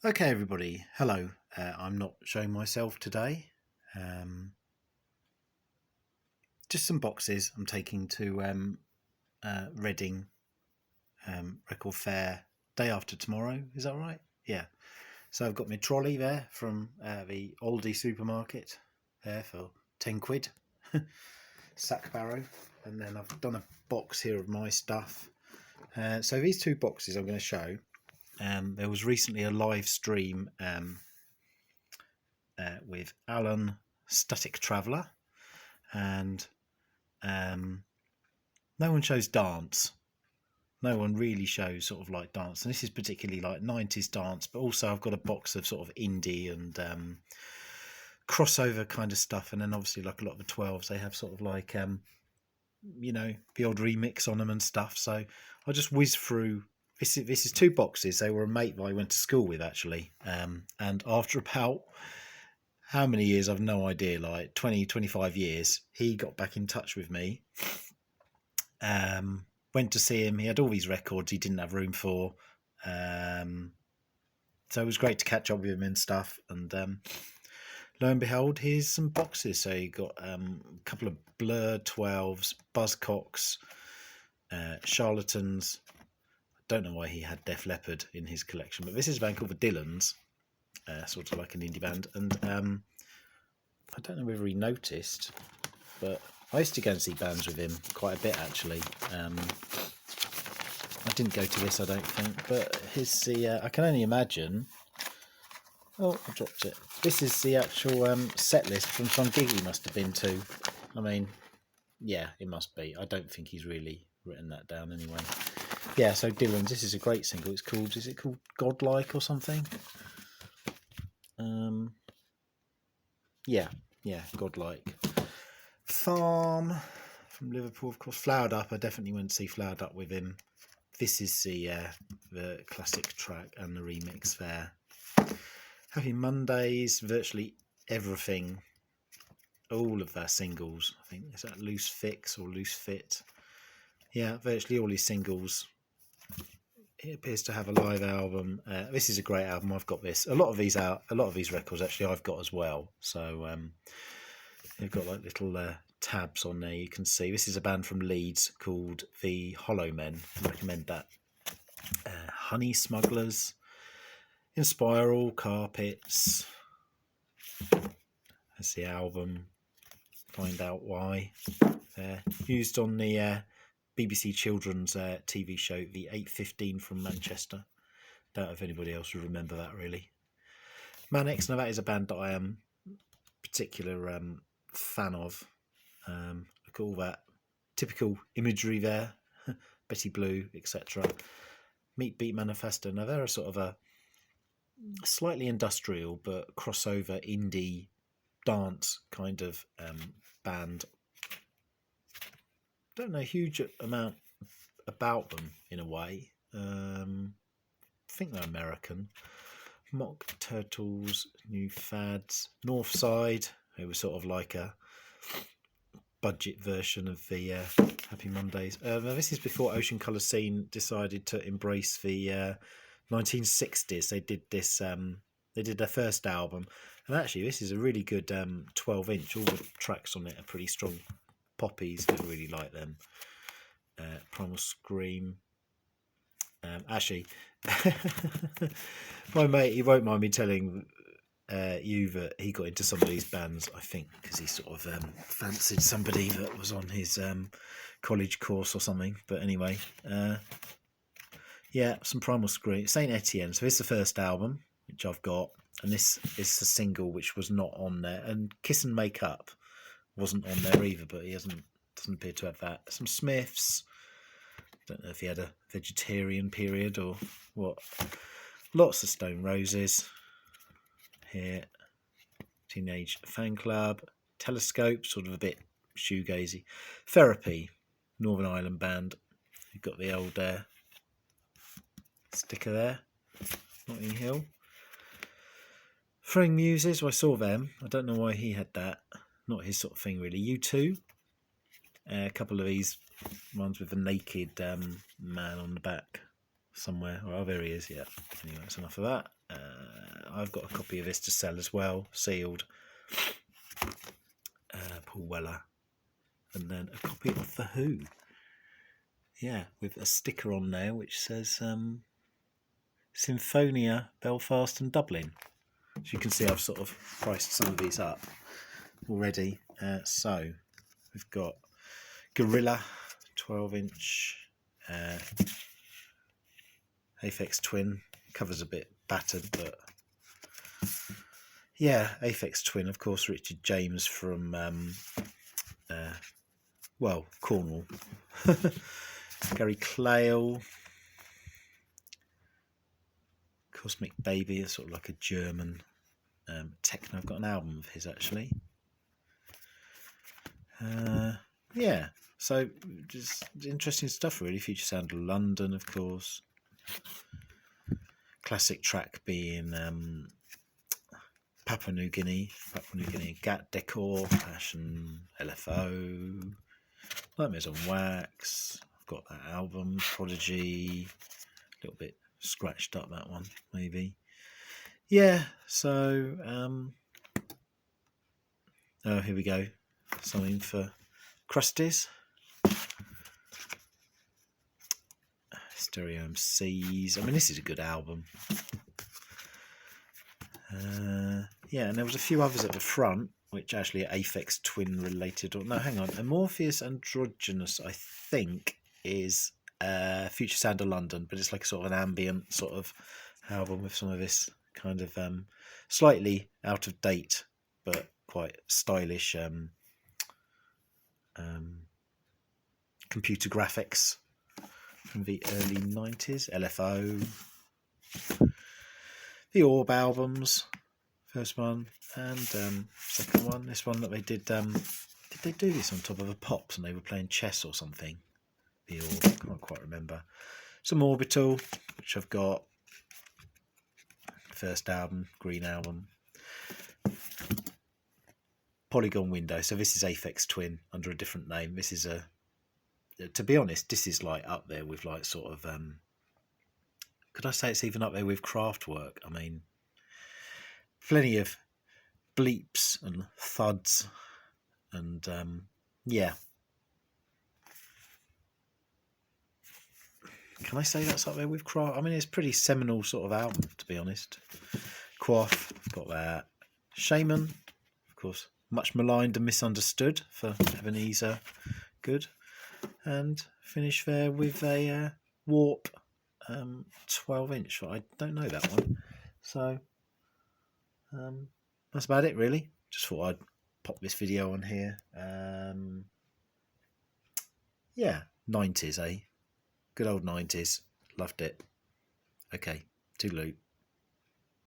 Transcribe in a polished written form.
Okay, everybody. Hello. I'm not showing myself today. Just some boxes I'm taking to Reading Record Fair day after tomorrow. Is that right? Yeah. So I've got my trolley there from the Aldi supermarket there for 10 quid. Sack barrow. And then I've done a box here of my stuff. So these two boxes I'm going to show. There was recently a live stream with Alan Static Traveller, and no one shows dance. No one really shows sort of like dance, and this is particularly like 90s dance, but also I've got a box of sort of indie and crossover kind of stuff, and then obviously like a lot of the 12s, they have sort of like the odd remix on them and stuff. So I'll just whiz through. This is two boxes. They were a mate that I went to school with actually, and after about how many years, I've no idea, like 20, 25 years, he got back in touch with me. Went to see him. He had all these records he didn't have room for. So it was great to catch up with him and stuff. And lo and behold, here's some boxes. So you got a couple of Blur 12s, Buzzcocks, Charlatans. I don't know why he had Def Leppard in his collection, but this is a band called the Dylans. Sort of like an indie band, and I don't know whether he noticed, but I used to go and see bands with him quite a bit actually. I didn't go to this, I don't think, but I can only imagine. Oh, I dropped it. This is the actual set list from some gig he must have been to. I mean, yeah, it must be. I don't think he's really written that down anyway. Yeah, so Dylan's, this is a great single. Is it called Godlike or something? Yeah, Godlike. Farm from Liverpool, of course. Flowered Up, I definitely went to see Flowered Up with him. This is the classic track and the remix there. Happy Mondays, virtually everything, all of their singles. I think, is that Loose Fix or Loose Fit? Yeah, virtually all his singles. He appears to have a live album. This is a great album. I've got this. A lot of these records actually I've got as well. So they've got like little tabs on there. You can see this is a band from Leeds called the Hollow Men. I recommend that. Honey Smugglers, Inspiral, Carpets. That's the album. Find Out Why. Used on the BBC Children's TV show, The 8:15 from Manchester. Don't know if anybody else would remember that really. Manix, now that is a band that I am particular fan of. Look at all that typical imagery there. Betty Blue, etc. Meat Beat Manifesto. Now they're a sort of a slightly industrial but crossover indie dance kind of band. Don't know a huge amount about them in a way. I think they're American. Mock Turtles, New Fads, Northside, who was sort of like a budget version of the Happy Mondays. This is before Ocean Colour Scene decided to embrace the 1960s. They did this. They did their first album, and actually, this is a really good 12-inch. All the tracks on it are pretty strong poppies. I really like them. Primal Scream. Actually, my mate, he won't mind me telling you that he got into some of these bands, I think, because he sort of fancied somebody that was on his college course or something. But anyway, yeah, some Primal Scream. Saint Etienne. So this is the first album, which I've got, and this is the single which was not on there. And Kiss and Make Up wasn't on there either, but he doesn't appear to have that. Some Smiths. Don't know if he had a vegetarian period or what. Lots of Stone Roses here. Teenage Fan Club. Telescope, sort of a bit shoegazy. Therapy, Northern Ireland band. You've got the old sticker there. Notting Hill. Throwing Muses, well, I saw them. I don't know why he had that. Not his sort of thing, really. U2. A couple of these ones with a naked man on the back somewhere. Oh, there he is, yeah. Anyway, that's enough of that. I've got a copy of this to sell as well, sealed. Paul Weller. And then a copy of The Who. Yeah, with a sticker on there which says Symphonia, Belfast and Dublin. As you can see, I've sort of priced some of these up already. So we've got Gorilla 12-inch Aphex Twin. Covers a bit battered, but yeah, Aphex Twin, of course, Richard James from Cornwall. Gary Clayle, Cosmic Baby, is sort of like a German techno. I've got an album of his actually. Yeah, so just interesting stuff really. Future Sound of London, of course. Classic track being Papua New Guinea, Gat Decor, Passion, LFO, Nightmares on Wax. I've got that album, Prodigy, a little bit scratched up, that one maybe. Yeah, so oh, here we go, something for Crusties. Stereo MCs. I mean, this is a good album. Yeah, and there was a few others at the front, which actually are Aphex Twin related. Or no, hang on, Amorphous Androgynous, I think, is Future Sound of London, but it's like sort of an ambient sort of album with some of this kind of slightly out of date but quite stylish computer graphics from the early 90s. LFO, the Orb albums, first one, and second one. This one that they did they do this on top of a Pops and they were playing chess or something? The Orb, I can't quite remember. Some Orbital, which I've got. First album, Green Album. Polygon Window. So this is Aphex Twin under a different name. This is to be honest, this is like up there with like sort of could I say it's even up there with Kraftwerk? I mean, plenty of bleeps and thuds and yeah. Can I say that's up there with Kraft? I mean, it's a pretty seminal sort of album, to be honest. Quaff, got that. Shaman, of course, much maligned and misunderstood for Ebenezer. Good. And finish there with a Warp 12-inch. I don't know that one. So that's about it, really. Just thought I'd pop this video on here. Yeah, 90s, eh? Good old 90s. Loved it. Okay, toodaloo.